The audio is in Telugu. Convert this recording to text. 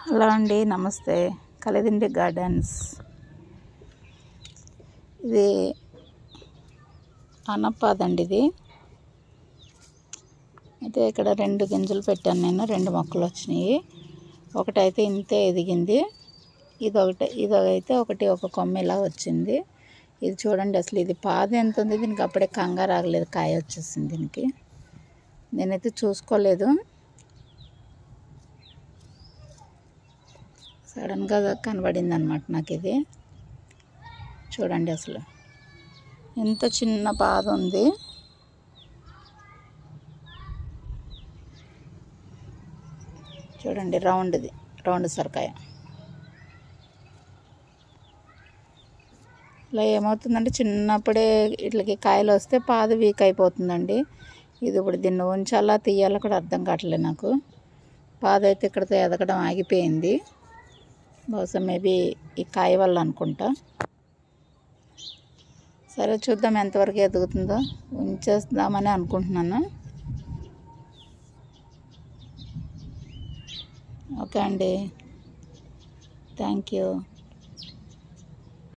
హలో అండి, నమస్తే. కలిదిండి గార్డెన్స్. ఇది అనపాదండి. ఇది అయితే ఇక్కడ 2 గింజలు పెట్టాను నేను. 2 మొక్కలు వచ్చినాయి. ఒకటైతే ఇంతే ఎదిగింది. ఇదైతే ఒక కొమ్మ ఇలా వచ్చింది. ఇది చూడండి, అసలు ఇది పాదు ఎంత ఉంది. దీనికి అప్పుడే కంగారు ఆగలేదు, కాయ వచ్చేసింది దీనికి. నేనైతే చూసుకోలేదు, సడన్గా కనబడింది అన్నమాట నాకు. ఇది చూడండి, అసలు ఎంత చిన్న పాద ఉంది. చూడండి, రౌండ్ సొరకాయ. ఇలా ఏమవుతుందంటే చిన్నప్పుడే ఇట్లకి కాయలు వస్తే పాదు వీక్ అయిపోతుందండి. ఇది ఇప్పుడు దీన్ని ఉంచాలా తీయాలా కూడా అర్థం కావట్లేదు నాకు. పాదు అయితే ఇక్కడితో ఎదగడం ఆగిపోయింది. బహుశా మేబీ ఈ కాయ వల్ల అనుకుంటా. సరే, చూద్దాం ఎంతవరకు ఎదుగుతుందో. ఉంచేద్దామని అనుకుంటున్నాను. ఓకే అండి, థ్యాంక్ యూ.